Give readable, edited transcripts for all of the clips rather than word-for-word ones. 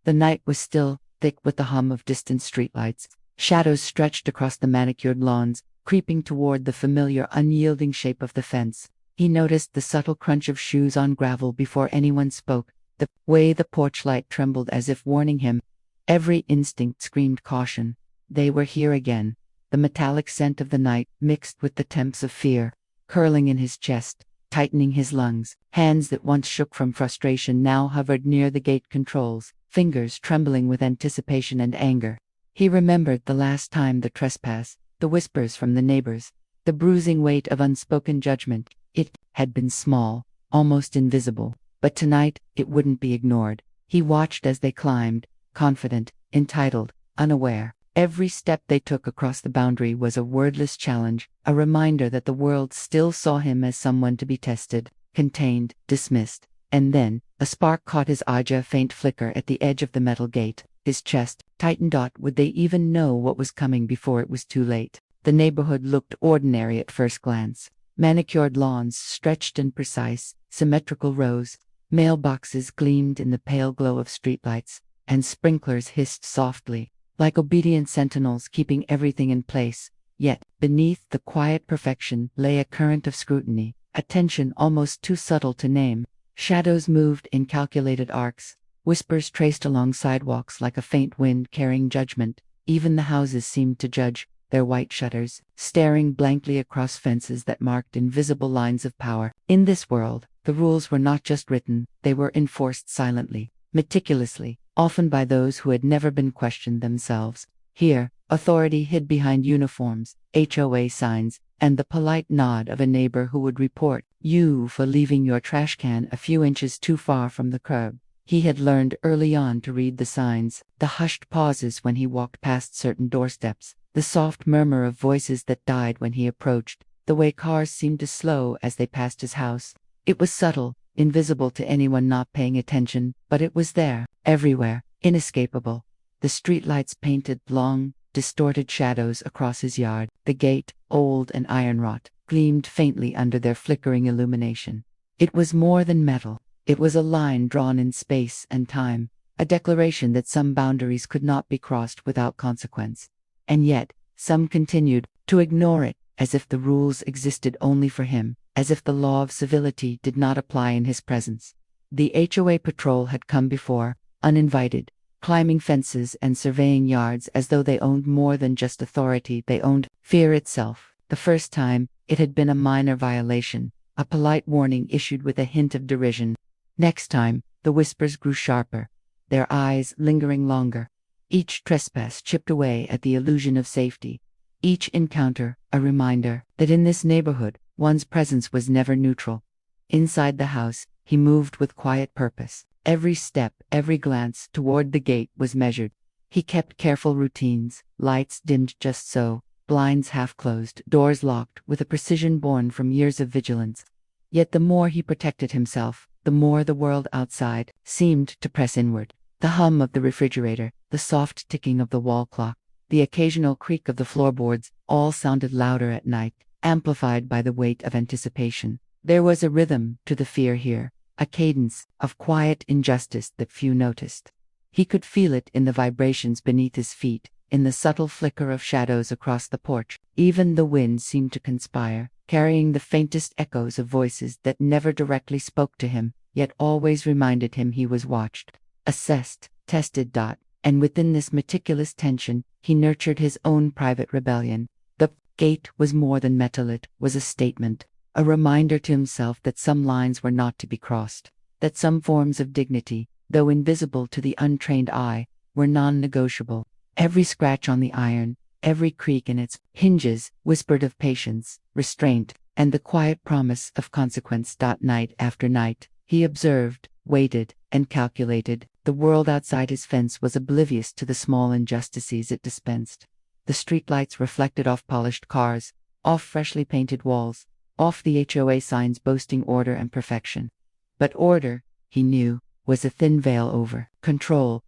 The night was still, thick with the hum of distant streetlights. Shadows stretched across the manicured lawns, creeping toward the familiar unyielding shape of the fence. He noticed the subtle crunch of shoes on gravel before anyone spoke, the way the porch light trembled as if warning him. Every instinct screamed caution. They were here again. The metallic scent of the night mixed with the temps of fear, curling in his chest, tightening his lungs. Hands that once shook from frustration now hovered near the gate controls, fingers trembling with anticipation and anger. He remembered the last time the trespass, the whispers from the neighbors, the bruising weight of unspoken judgment. It had been small, almost invisible, but tonight it wouldn't be ignored. He watched as they climbed, confident, entitled, unaware. Every step they took across the boundary was a wordless challenge, a reminder that the world still saw him as someone to be tested, contained, dismissed. And then, a spark caught his eye, a faint flicker at the edge of the metal gate. His chest tightened. Would they even know what was coming before it was too late? The neighborhood looked ordinary at first glance. Manicured lawns stretched in precise, symmetrical rows. Mailboxes gleamed in the pale glow of streetlights, and sprinklers hissed softly, like obedient sentinels keeping everything in place. Yet, beneath the quiet perfection lay a current of scrutiny, a tension almost too subtle to name. Shadows moved in calculated arcs, whispers traced along sidewalks like a faint wind carrying judgment. Even the houses seemed to judge, their white shutters staring blankly across fences that marked invisible lines of power. In this world, the rules were not just written, they were enforced silently, meticulously, often by those who had never been questioned themselves. Here, authority hid behind uniforms, HOA signs, and the polite nod of a neighbor who would report you for leaving your trash can a few inches too far from the curb. He had learned early on to read the signs, the hushed pauses when he walked past certain doorsteps, the soft murmur of voices that died when he approached, the way cars seemed to slow as they passed his house. It was subtle, invisible to anyone not paying attention, but it was there, everywhere, inescapable. The streetlights painted long, distorted shadows across his yard. The gate, old and iron-wrought, gleamed faintly under their flickering illumination. It was more than metal. It was a line drawn in space and time, a declaration that some boundaries could not be crossed without consequence. And yet, some continued to ignore it, as if the rules existed only for him, as if the law of civility did not apply in his presence. The HOA patrol had come before, uninvited, climbing fences and surveying yards as though they owned more than just authority, they owned fear itself. The first time, it had been a minor violation, a polite warning issued with a hint of derision. Next time, the whispers grew sharper, their eyes lingering longer. Each trespass chipped away at the illusion of safety. Each encounter, a reminder that in this neighborhood, one's presence was never neutral. Inside the house, he moved with quiet purpose. Every step, every glance toward the gate was measured. He kept careful routines, lights dimmed just so, blinds half closed, doors locked with a precision born from years of vigilance. Yet the more he protected himself, the more the world outside seemed to press inward. The hum of the refrigerator, the soft ticking of the wall clock, the occasional creak of the floorboards, all sounded louder at night, amplified by the weight of anticipation. There was a rhythm to the fear here, a cadence of quiet injustice that few noticed. He could feel it in the vibrations beneath his feet, in the subtle flicker of shadows across the porch. Even the wind seemed to conspire, carrying the faintest echoes of voices that never directly spoke to him, yet always reminded him he was watched, assessed, tested. And within this meticulous tension, he nurtured his own private rebellion. The gate was more than metal, it was a statement, a reminder to himself that some lines were not to be crossed, that some forms of dignity, though invisible to the untrained eye, were non-negotiable. Every scratch on the iron, every creak in its hinges, whispered of patience, restraint, and the quiet promise of consequence. Night after night, he observed, waited, and calculated. The world outside his fence was oblivious to the small injustices it dispensed. The streetlights reflected off polished cars, off freshly painted walls, off the HOA signs boasting order and perfection. But order, he knew, was a thin veil over control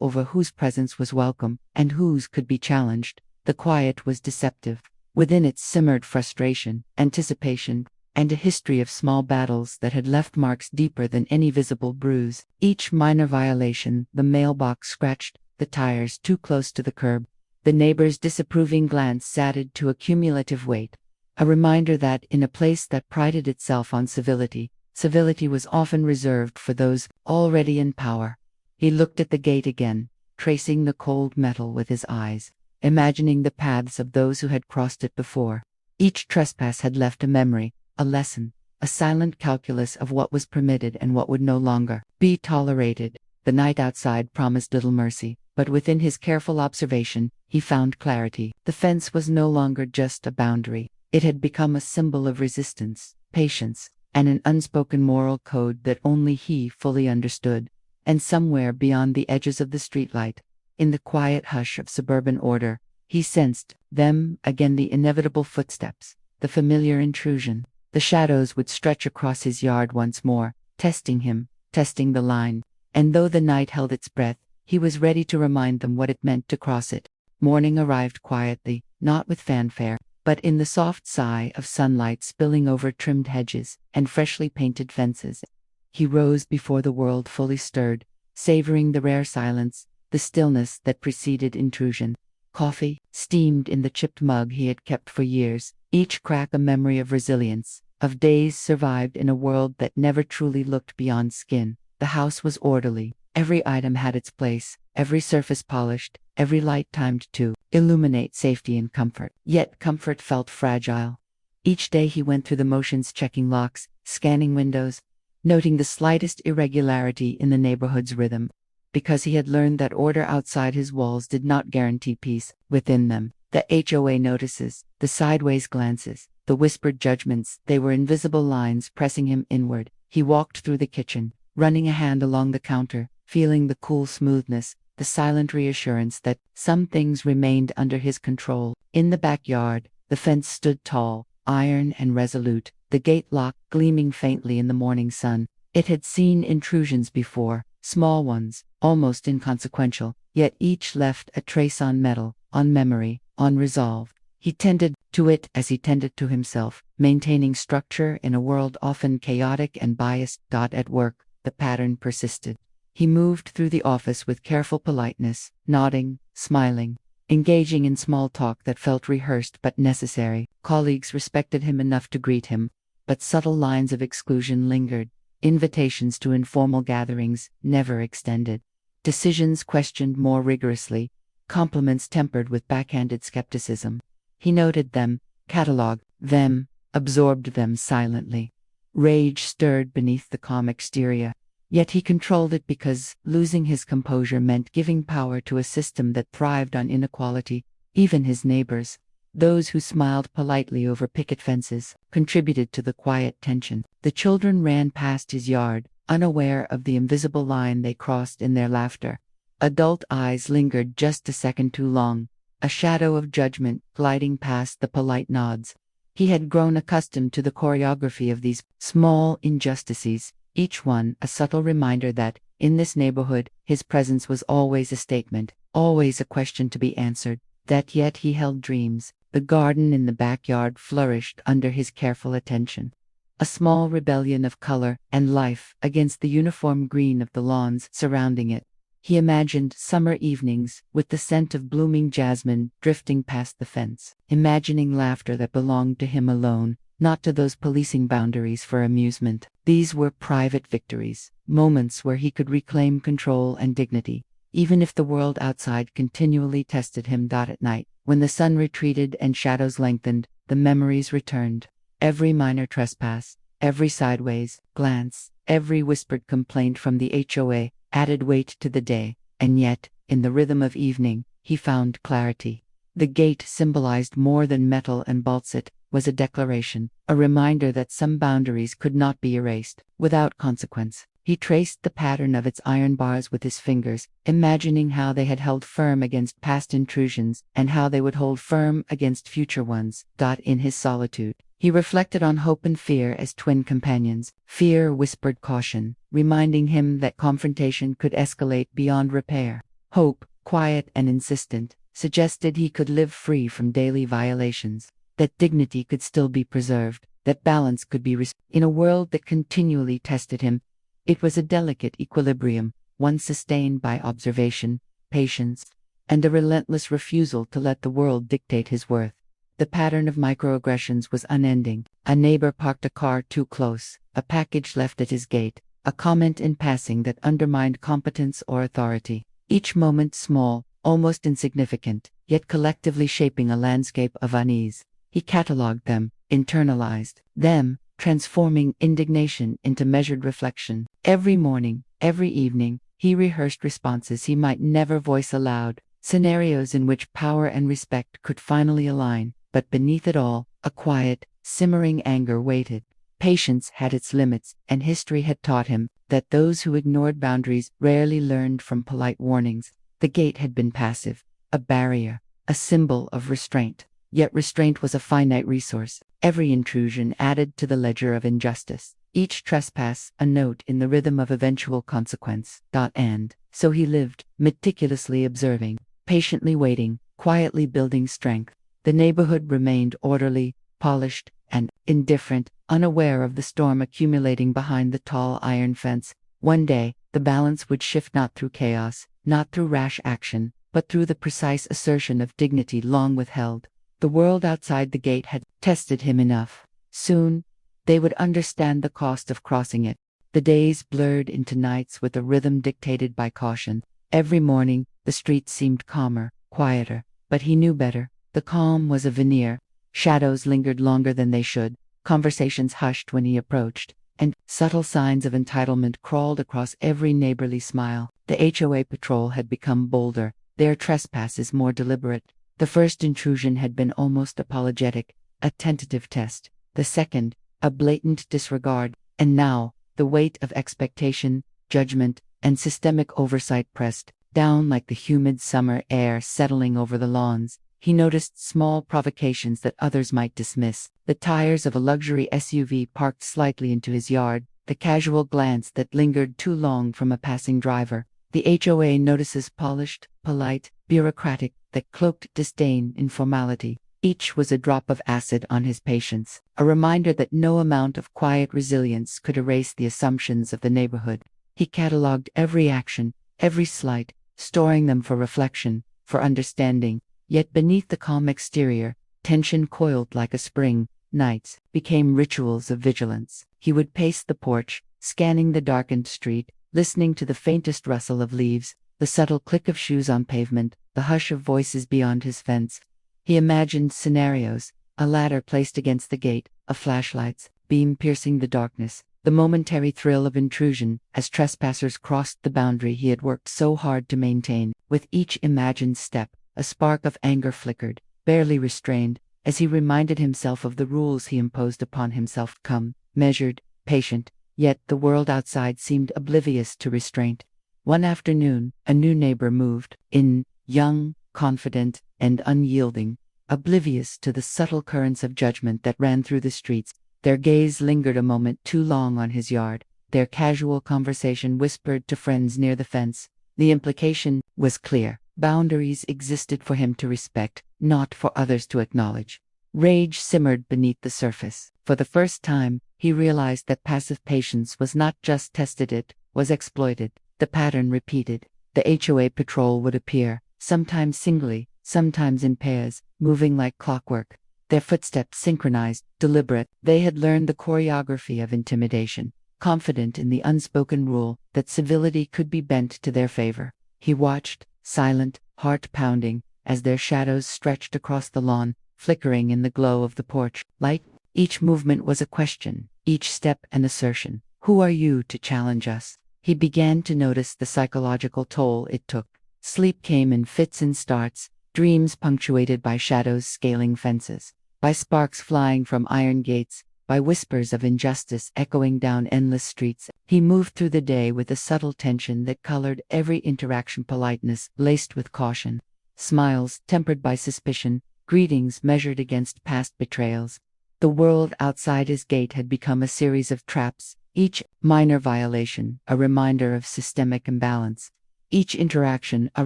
over whose presence was welcome and whose could be challenged. The quiet was deceptive. Within it simmered frustration, anticipation, and a history of small battles that had left marks deeper than any visible bruise. Each minor violation, the mailbox scratched, the tires too close to the curb, the neighbor's disapproving glance added to a cumulative weight. A reminder that, in a place that prided itself on civility, civility was often reserved for those already in power. He looked at the gate again, tracing the cold metal with his eyes, imagining the paths of those who had crossed it before. Each trespass had left a memory, a lesson, a silent calculus of what was permitted and what would no longer be tolerated. The night outside promised little mercy, but within his careful observation, he found clarity. The fence was no longer just a boundary. It had become a symbol of resistance, patience, and an unspoken moral code that only he fully understood. And somewhere beyond the edges of the streetlight, in the quiet hush of suburban order, he sensed them again, the inevitable footsteps, the familiar intrusion. The shadows would stretch across his yard once more, testing him, testing the line. And though the night held its breath, he was ready to remind them what it meant to cross it. Morning arrived quietly, not with fanfare, but in the soft sigh of sunlight spilling over trimmed hedges and freshly painted fences. He rose before the world fully stirred, savoring the rare silence, the stillness that preceded intrusion. Coffee steamed in the chipped mug he had kept for years, each crack a memory of resilience, of days survived in a world that never truly looked beyond skin. The house was orderly. Every item had its place, every surface polished, every light timed to illuminate safety and comfort. Yet comfort felt fragile. Each day he went through the motions, checking locks, scanning windows, noting the slightest irregularity in the neighborhood's rhythm, because he had learned that order outside his walls did not guarantee peace within them. The HOA notices, the sideways glances, the whispered judgments, they were invisible lines pressing him inward. He walked through the kitchen, running a hand along the counter, feeling the cool smoothness, the silent reassurance that some things remained under his control. In the backyard, the fence stood tall, iron and resolute, the gate lock gleaming faintly in the morning sun. It had seen intrusions before, small ones, almost inconsequential, yet each left a trace on metal, on memory, on resolve. He tended to it as he tended to himself, maintaining structure in a world often chaotic and biased. At work, the pattern persisted. He moved through the office with careful politeness, nodding, smiling, engaging in small talk that felt rehearsed but necessary. Colleagues respected him enough to greet him, but subtle lines of exclusion lingered. Invitations to informal gatherings never extended. Decisions questioned more rigorously, compliments tempered with backhanded skepticism. He noted them, catalogued them, absorbed them silently. Rage stirred beneath the calm exterior. Yet he controlled it because losing his composure meant giving power to a system that thrived on inequality. Even his neighbors, those who smiled politely over picket fences, contributed to the quiet tension. The children ran past his yard, unaware of the invisible line they crossed in their laughter. Adult eyes lingered just a second too long, a shadow of judgment gliding past the polite nods. He had grown accustomed to the choreography of these small injustices, each one a subtle reminder that, in this neighborhood, his presence was always a statement, always a question to be answered. That yet he held dreams. The garden in the backyard flourished under his careful attention. A small rebellion of color and life against the uniform green of the lawns surrounding it. He imagined summer evenings with the scent of blooming jasmine drifting past the fence, imagining laughter that belonged to him alone, not to those policing boundaries for amusement. These were private victories, moments where he could reclaim control and dignity, even if the world outside continually tested him. At night, when the sun retreated and shadows lengthened, the memories returned. Every minor trespass, every sideways glance, every whispered complaint from the HOA added weight to the day, and yet, in the rhythm of evening, he found clarity. The gate symbolized more than metal and bolts. It was a declaration, a reminder that some boundaries could not be erased without consequence. He traced the pattern of its iron bars with his fingers, imagining how they had held firm against past intrusions and how they would hold firm against future ones. In his solitude, he reflected on hope and fear as twin companions. Fear whispered caution, reminding him that confrontation could escalate beyond repair. Hope, quiet and insistent, suggested he could live free from daily violations, that dignity could still be preserved, that balance could be in a world that continually tested him. It was a delicate equilibrium, one sustained by observation, patience, and a relentless refusal to let the world dictate his worth. The pattern of microaggressions was unending. A neighbor parked a car too close, a package left at his gate, a comment in passing that undermined competence or authority. Each moment small, almost insignificant, yet collectively shaping a landscape of unease. He catalogued them, internalized them, transforming indignation into measured reflection. Every morning, every evening, he rehearsed responses he might never voice aloud, scenarios in which power and respect could finally align. But beneath it all, a quiet, simmering anger waited. Patience had its limits, and history had taught him that those who ignored boundaries rarely learned from polite warnings. The gate had been passive, a barrier, a symbol of restraint. Yet restraint was a finite resource. Every intrusion added to the ledger of injustice. Each trespass a note in the rhythm of eventual consequence. And so he lived, meticulously observing, patiently waiting, quietly building strength. The neighborhood remained orderly, polished, and indifferent, unaware of the storm accumulating behind the tall iron fence. One day, the balance would shift not through chaos, not through rash action, but through the precise assertion of dignity long withheld. The world outside the gate had tested him enough. Soon, they would understand the cost of crossing it. The days blurred into nights with a rhythm dictated by caution. Every morning, the streets seemed calmer, quieter, but he knew better. The calm was a veneer. Shadows lingered longer than they should. Conversations hushed when he approached, and subtle signs of entitlement crawled across every neighborly smile. The HOA patrol had become bolder, their trespasses more deliberate. The first intrusion had been almost apologetic, a tentative test. The second, a blatant disregard. And now, the weight of expectation, judgment, and systemic oversight pressed down like the humid summer air settling over the lawns. He noticed small provocations that others might dismiss. The tires of a luxury SUV parked slightly into his yard, the casual glance that lingered too long from a passing driver. The HOA notices polished, polite, bureaucratic, that cloaked disdain in formality. Each was a drop of acid on his patience, a reminder that no amount of quiet resilience could erase the assumptions of the neighborhood. He catalogued every action, every slight, storing them for reflection, for understanding. Yet beneath the calm exterior, tension coiled like a spring. Nights became rituals of vigilance. He would pace the porch, scanning the darkened street, listening to the faintest rustle of leaves, the subtle click of shoes on pavement, the hush of voices beyond his fence. He imagined scenarios, a ladder placed against the gate, a flashlight's beam piercing the darkness, the momentary thrill of intrusion as trespassers crossed the boundary he had worked so hard to maintain. With each imagined step, a spark of anger flickered, barely restrained, as he reminded himself of the rules he imposed upon himself. Calm, measured, patient, yet the world outside seemed oblivious to restraint. One afternoon, a new neighbor moved in, young, confident, and unyielding, oblivious to the subtle currents of judgment that ran through the streets. Their gaze lingered a moment too long on his yard, their casual conversation whispered to friends near the fence. The implication was clear. Boundaries existed for him to respect, not for others to acknowledge. Rage simmered beneath the surface. For the first time, he realized that passive patience was not just tested, it was exploited. The pattern repeated. The HOA patrol would appear, sometimes singly, sometimes in pairs, moving like clockwork. Their footsteps synchronized, deliberate. They had learned the choreography of intimidation, confident in the unspoken rule that civility could be bent to their favor. He watched, silent, heart pounding, as their shadows stretched across the lawn, flickering in the glow of the porch light. Each movement was a question, each step an assertion. Who are you to challenge us? He began to notice the psychological toll it took. Sleep came in fits and starts, dreams punctuated by shadows scaling fences, by sparks flying from iron gates, by whispers of injustice echoing down endless streets. He moved through the day with a subtle tension that colored every interaction, politeness laced with caution, smiles tempered by suspicion, greetings measured against past betrayals. The world outside his gate had become a series of traps, each minor violation a reminder of systemic imbalance, each interaction a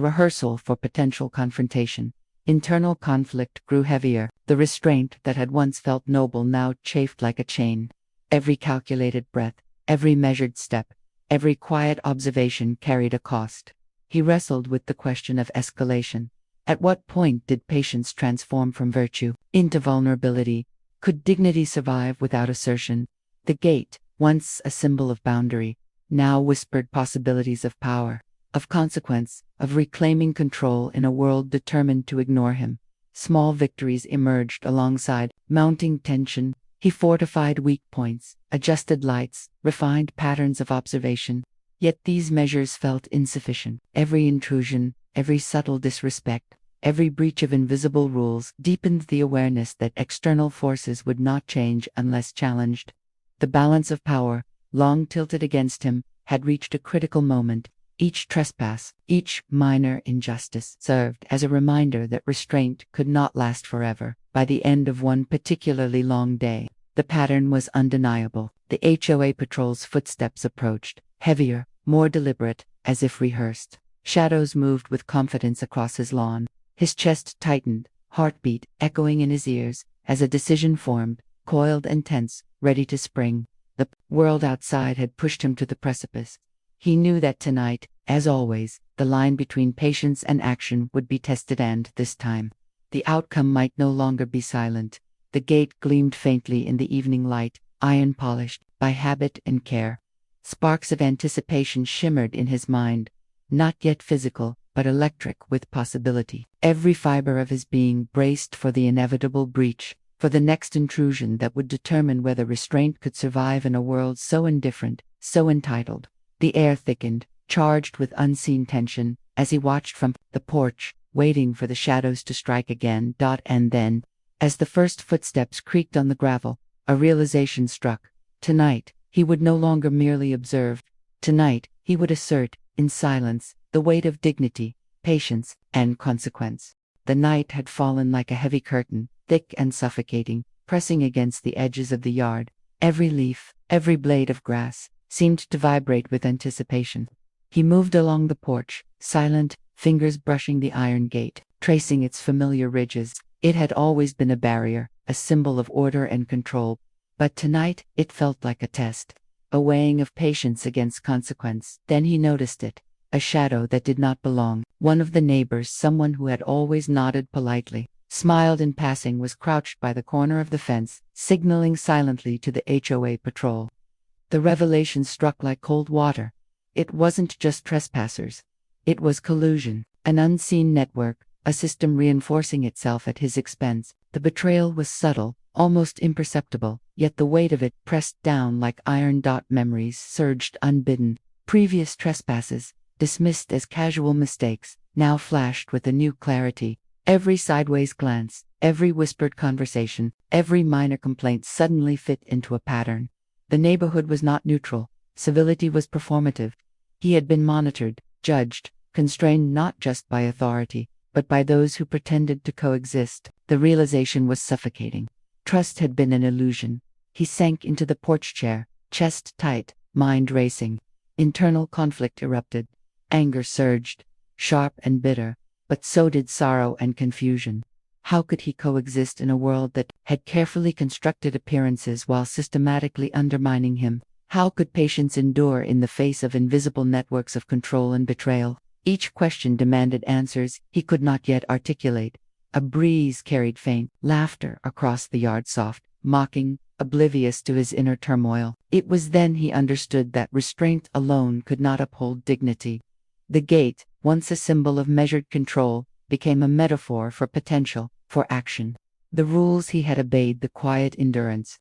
rehearsal for potential confrontation. Internal conflict grew heavier. The restraint that had once felt noble now chafed like a chain. Every calculated breath, every measured step, every quiet observation carried a cost. He wrestled with the question of escalation. At what point did patience transform from virtue into vulnerability? Could dignity survive without assertion? The gate, once a symbol of boundary, now whispered possibilities of power, of consequence, of reclaiming control in a world determined to ignore him. Small victories emerged alongside mounting tension. He fortified weak points, adjusted lights, refined patterns of observation. Yet these measures felt insufficient. Every intrusion, every subtle disrespect, every breach of invisible rules deepened the awareness that external forces would not change unless challenged. The balance of power, long tilted against him, had reached a critical moment. Each trespass, each minor injustice served as a reminder that restraint could not last forever. By the end of one particularly long day, the pattern was undeniable. The HOA patrol's footsteps approached, heavier, more deliberate, as if rehearsed. Shadows moved with confidence across his lawn. His chest tightened, heartbeat echoing in his ears, as a decision formed, coiled and tense, ready to spring. The world outside had pushed him to the precipice. He knew that tonight, as always, the line between patience and action would be tested, and this time, the outcome might no longer be silent. The gate gleamed faintly in the evening light, iron polished by habit and care. Sparks of anticipation shimmered in his mind, not yet physical, but electric with possibility. Every fiber of his being braced for the inevitable breach, for the next intrusion that would determine whether restraint could survive in a world so indifferent, so entitled. The air thickened, charged with unseen tension, as he watched from the porch, waiting for the shadows to strike again. And then, as the first footsteps creaked on the gravel, a realization struck. Tonight, he would no longer merely observe. Tonight, he would assert, in silence, the weight of dignity, patience, and consequence. The night had fallen like a heavy curtain, thick and suffocating, pressing against the edges of the yard. Every leaf, every blade of grass, seemed to vibrate with anticipation. He moved along the porch, silent, fingers brushing the iron gate, tracing its familiar ridges. It had always been a barrier, a symbol of order and control, but tonight it felt like a test, a weighing of patience against consequence. Then he noticed it, a shadow that did not belong. One of the neighbors, someone who had always nodded politely, smiled in passing, was crouched by the corner of the fence, signaling silently to the HOA patrol. The revelation struck like cold water. It wasn't just trespassers. It was collusion, an unseen network, a system reinforcing itself at his expense. The betrayal was subtle, almost imperceptible, yet the weight of it pressed down like iron. Memories surged unbidden. Previous trespasses, dismissed as casual mistakes, now flashed with a new clarity. Every sideways glance, every whispered conversation, every minor complaint suddenly fit into a pattern. The neighborhood was not neutral. Civility was performative. He had been monitored, judged, constrained not just by authority, but by those who pretended to coexist. The realization was suffocating. Trust had been an illusion. He sank into the porch chair, chest tight, mind racing. Internal conflict erupted. Anger surged, sharp and bitter, but so did sorrow and confusion. How could he coexist in a world that had carefully constructed appearances while systematically undermining him? How could patience endure in the face of invisible networks of control and betrayal? Each question demanded answers he could not yet articulate. A breeze carried faint laughter across the yard, soft, mocking, oblivious to his inner turmoil. It was then he understood that restraint alone could not uphold dignity. The gate, once a symbol of measured control, became a metaphor for potential, for action. The rules he had obeyed, the quiet endurance,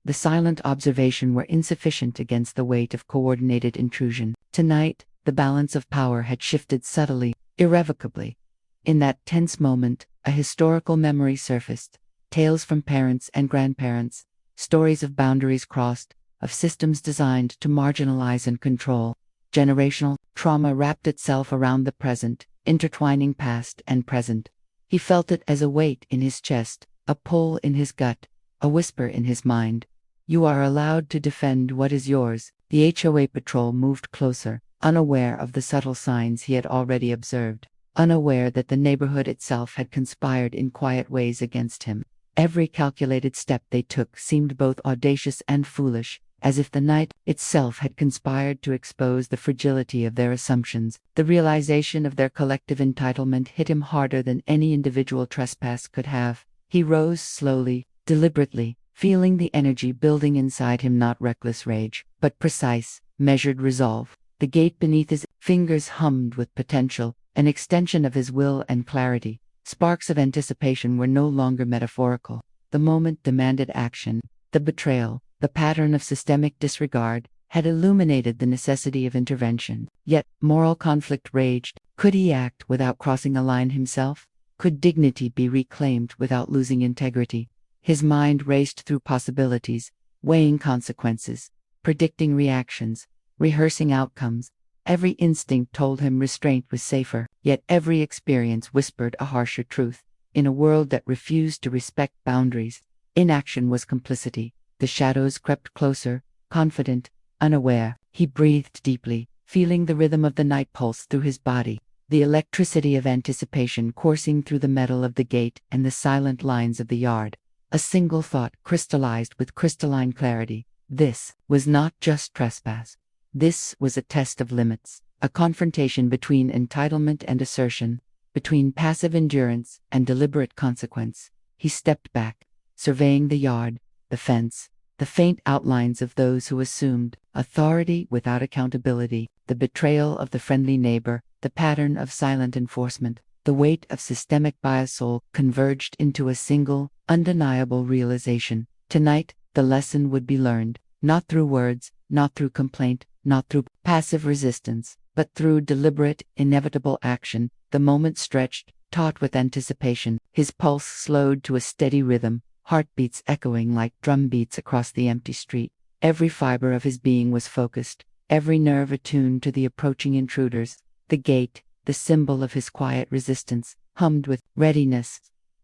the silent observation, were insufficient against the weight of coordinated intrusion. Tonight, the balance of power had shifted subtly, irrevocably. In that tense moment, a historical memory surfaced. Tales from parents and grandparents, stories of boundaries crossed, of systems designed to marginalize and control. Generational trauma wrapped itself around the present, intertwining past and present. He felt it as a weight in his chest, a pull in his gut, a whisper in his mind. You are allowed to defend what is yours. The HOA patrol moved closer, unaware of the subtle signs he had already observed. unaware that the neighborhood itself had conspired in quiet ways against him. Every calculated step they took seemed both audacious and foolish, as if the night itself had conspired to expose the fragility of their assumptions. The realization of their collective entitlement hit him harder than any individual trespass could have. He rose slowly, deliberately, feeling the energy building inside him, not reckless rage, but precise, measured resolve. The gate beneath his fingers hummed with potential, an extension of his will and clarity. Sparks of anticipation were no longer metaphorical. The moment demanded action. The betrayal, the pattern of systemic disregard, had illuminated the necessity of intervention. Yet, moral conflict raged. Could he act without crossing a line himself? Could dignity be reclaimed without losing integrity? His mind raced through possibilities, weighing consequences, predicting reactions, rehearsing outcomes. Every instinct told him restraint was safer, yet every experience whispered a harsher truth. In a world that refused to respect boundaries, inaction was complicity. The shadows crept closer, confident, unaware. He breathed deeply, feeling the rhythm of the night pulse through his body, the electricity of anticipation coursing through the metal of the gate and the silent lines of the yard. A single thought crystallized with crystalline clarity. This was not just trespass. This was a test of limits, a confrontation between entitlement and assertion, between passive endurance and deliberate consequence. He stepped back, surveying the yard, the fence, the faint outlines of those who assumed authority without accountability, the betrayal of the friendly neighbor, the pattern of silent enforcement. The weight of systemic bias all converged into a single, undeniable realization. Tonight, the lesson would be learned, not through words, not through complaint, not through passive resistance, but through deliberate, inevitable action. The moment stretched, taut with anticipation. His pulse slowed to a steady rhythm, heartbeats echoing like drum beats across the empty street. Every fiber of his being was focused, every nerve attuned to the approaching intruders. The gate, the symbol of his quiet resistance, hummed with readiness.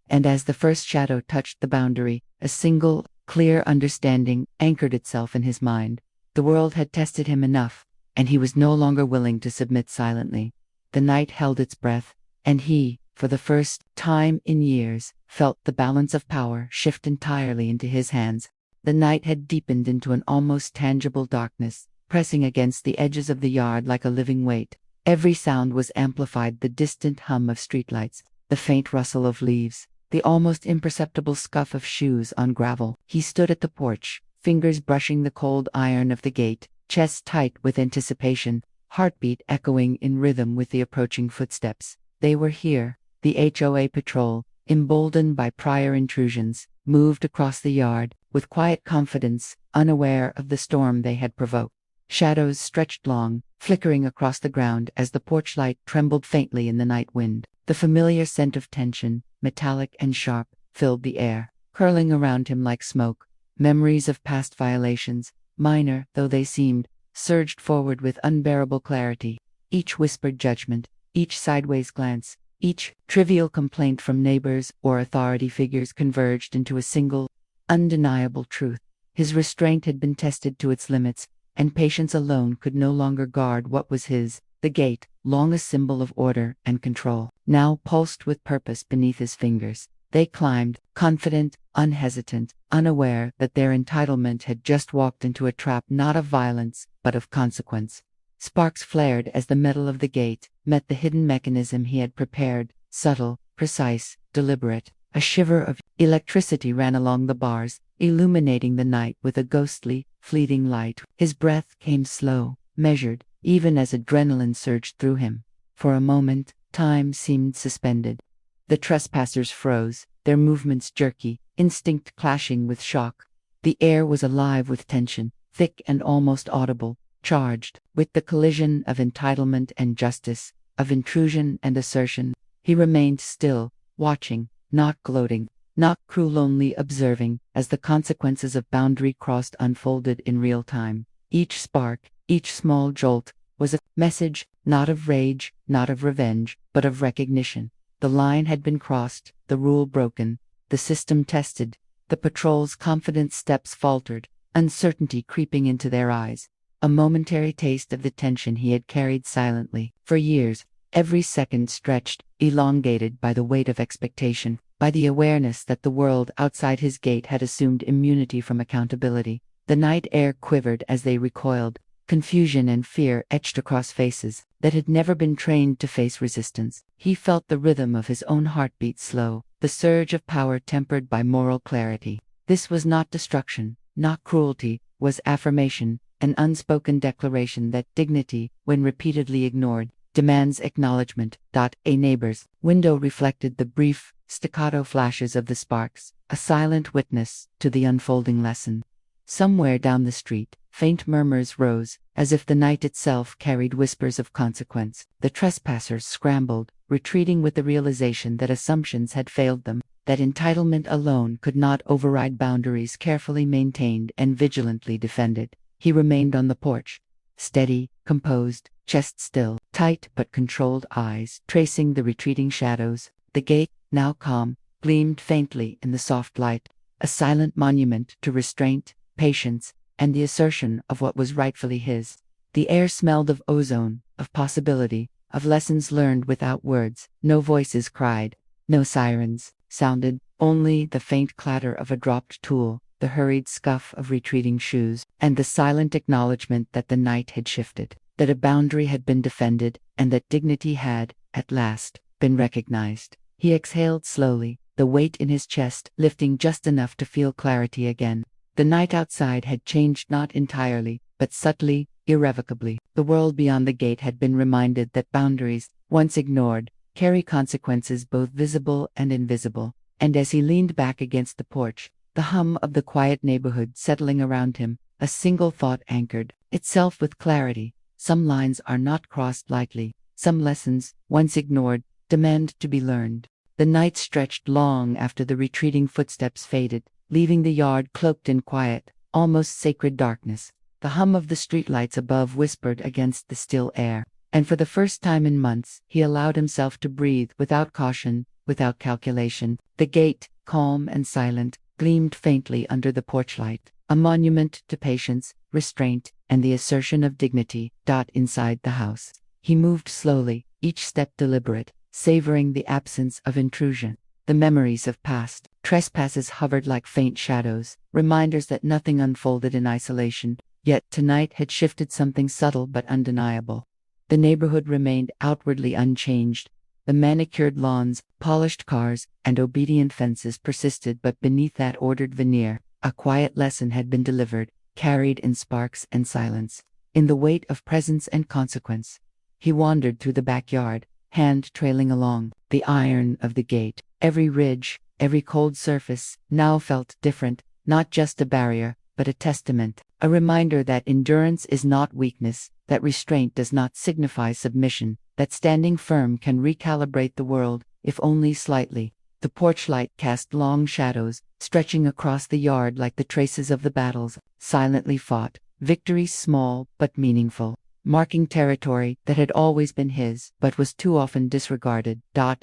And as the first shadow touched the boundary, a single, clear understanding anchored itself in his mind. The world had tested him enough, and he was no longer willing to submit silently. The night held its breath, and he, for the first time in years, felt the balance of power shift entirely into his hands. The night had deepened into an almost tangible darkness, pressing against the edges of the yard like a living weight. Every sound was amplified: the distant hum of streetlights, the faint rustle of leaves, the almost imperceptible scuff of shoes on gravel. He stood at the porch, fingers brushing the cold iron of the gate, chest tight with anticipation, heartbeat echoing in rhythm with the approaching footsteps. They were here. The HOA patrol, emboldened by prior intrusions, moved across the yard, with quiet confidence, unaware of the storm they had provoked. Shadows stretched long, flickering across the ground as the porch light trembled faintly in the night wind. The familiar scent of tension, metallic and sharp, filled the air, curling around him like smoke. Memories of past violations, minor though they seemed, surged forward with unbearable clarity. Each whispered judgment, each sideways glance, each trivial complaint from neighbors or authority figures converged into a single, undeniable truth. His restraint had been tested to its limits, and patience alone could no longer guard what was his. The gate, long a symbol of order and control, now pulsed with purpose beneath his fingers. They climbed, confident, unhesitant, unaware that their entitlement had just walked into a trap not of violence, but of consequence. Sparks flared as the metal of the gate met the hidden mechanism he had prepared, subtle, precise, deliberate. A shiver of electricity ran along the bars, illuminating the night with a ghostly, fleeting light. His breath came slow, measured, even as adrenaline surged through him. For a moment, time seemed suspended. The trespassers froze, their movements jerky, instinct clashing with shock. The air was alive with tension, thick and almost audible, charged with the collision of entitlement and justice, of intrusion and assertion. He remained still, watching, not gloating, not cruel, observing, as the consequences of boundary crossed unfolded in real time. Each spark, each small jolt, was a message, not of rage, not of revenge, but of recognition. The line had been crossed, the rule broken, the system tested. The patrol's confident steps faltered, uncertainty creeping into their eyes. A momentary taste of the tension he had carried silently for years. every second stretched, elongated by the weight of expectation, by the awareness that the world outside his gate had assumed immunity from accountability. The night air quivered as they recoiled. Confusion and fear etched across faces that had never been trained to face resistance. He felt the rhythm of his own heartbeat slow, the surge of power tempered by moral clarity. This was not destruction, not cruelty, was affirmation, an unspoken declaration that dignity, when repeatedly ignored, demands acknowledgement. A neighbor's window reflected the brief, staccato flashes of the sparks, a silent witness to the unfolding lesson. Somewhere down the street, faint murmurs rose, as if the night itself carried whispers of consequence. The trespassers scrambled, retreating with the realization that assumptions had failed them, that entitlement alone could not override boundaries carefully maintained and vigilantly defended. He remained on the porch, steady, composed, chest still, tight but controlled eyes tracing the retreating shadows. The gate, now calm, gleamed faintly in the soft light, a silent monument to restraint, patience, and the assertion of what was rightfully his. The air smelled of ozone, of possibility, of lessons learned without words. No voices cried, no sirens sounded, only the faint clatter of a dropped tool, the hurried scuff of retreating shoes, and the silent acknowledgement that the night had shifted, that a boundary had been defended, and that dignity had, at last, been recognized. He exhaled slowly, the weight in his chest lifting just enough to feel clarity again. The night outside had changed not entirely, but subtly, irrevocably. The world beyond the gate had been reminded that boundaries, once ignored, carry consequences both visible and invisible. And as he leaned back against the porch, the hum of the quiet neighborhood settling around him, a single thought anchored itself with clarity. Some lines are not crossed lightly. Some lessons, once ignored, demand to be learned. The night stretched long after the retreating footsteps faded, leaving the yard cloaked in quiet, almost sacred darkness. The hum of the streetlights above whispered against the still air, and for the first time in months, he allowed himself to breathe without caution, without calculation. The gate, calm and silent, gleamed faintly under the porch light, a monument to patience, restraint, and the assertion of dignity. Inside the house, he moved slowly, each step deliberate, savoring the absence of intrusion. The memories of past trespasses hovered like faint shadows, reminders that nothing unfolded in isolation. Yet tonight had shifted something subtle but undeniable. The neighborhood remained outwardly unchanged. The manicured lawns, polished cars, and obedient fences persisted, but beneath that ordered veneer, a quiet lesson had been delivered, carried in sparks and silence, in the weight of presence and consequence. He wandered through the backyard, hand trailing along the iron of the gate. Every ridge, every cold surface, now felt different, not just a barrier, but a testament, a reminder that endurance is not weakness, that restraint does not signify submission, that standing firm can recalibrate the world, if only slightly. The porch light cast long shadows, stretching across the yard like the traces of the battles silently fought, victories small but meaningful, marking territory that had always been his, but was too often disregarded.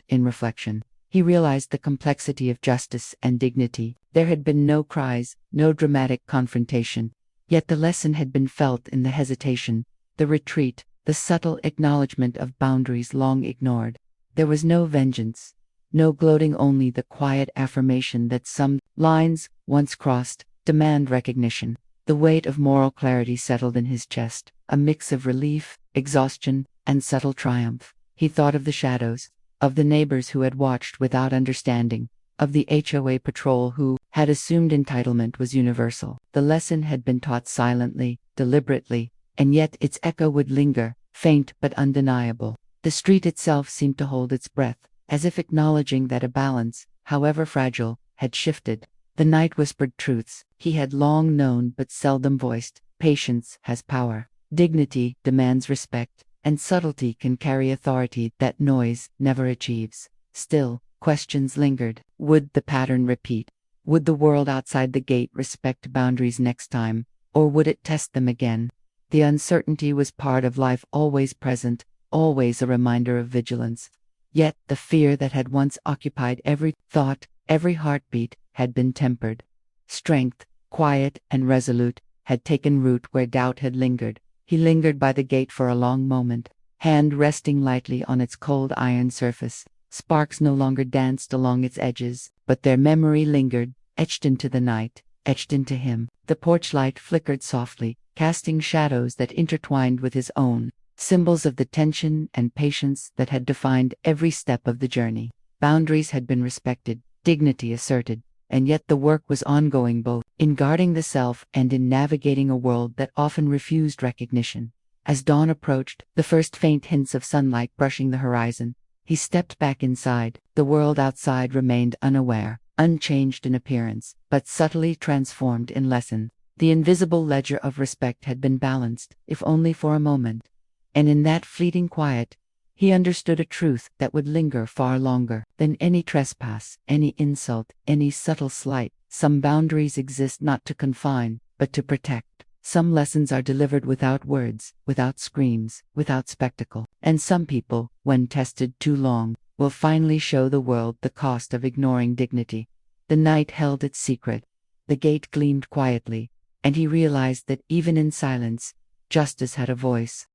In reflection, he realized the complexity of justice and dignity. There had been no cries, no dramatic confrontation. Yet the lesson had been felt in the hesitation, the retreat, the subtle acknowledgement of boundaries long ignored. There was no vengeance, no gloating, only the quiet affirmation that some lines, once crossed, demand recognition. The weight of moral clarity settled in his chest, a mix of relief, exhaustion, and subtle triumph. He thought of the shadows, of the neighbors who had watched without understanding, of the HOA patrol who had assumed entitlement was universal. The lesson had been taught silently, deliberately, and yet its echo would linger, faint but undeniable. The street itself seemed to hold its breath, as if acknowledging that a balance, however fragile, had shifted. The night whispered truths he had long known but seldom voiced. Patience has power. Dignity demands respect, and subtlety can carry authority that noise never achieves. Still, questions lingered. Would the pattern repeat? Would the world outside the gate respect boundaries next time, or would it test them again? The uncertainty was part of life, always present, always a reminder of vigilance. Yet the fear that had once occupied every thought, every heartbeat, had been tempered. Strength, quiet and resolute, had taken root where doubt had lingered. He lingered by the gate for a long moment, hand resting lightly on its cold iron surface. Sparks no longer danced along its edges, but their memory lingered, etched into the night, etched into him. The porch light flickered softly, casting shadows that intertwined with his own, symbols of the tension and patience that had defined every step of the journey. Boundaries had been respected, dignity asserted, and yet the work was ongoing, both in guarding the self and in navigating a world that often refused recognition. As dawn approached, the first faint hints of sunlight brushing the horizon, he stepped back inside. The world outside remained unaware, unchanged in appearance, but subtly transformed in lesson. The invisible ledger of respect had been balanced, if only for a moment. And in that fleeting quiet, he understood a truth that would linger far longer than any trespass, any insult, any subtle slight. Some boundaries exist not to confine, but to protect. Some lessons are delivered without words, without screams, without spectacle. And some people, when tested too long, will finally show the world the cost of ignoring dignity. The night held its secret. The gate gleamed quietly, and he realized that even in silence, justice had a voice.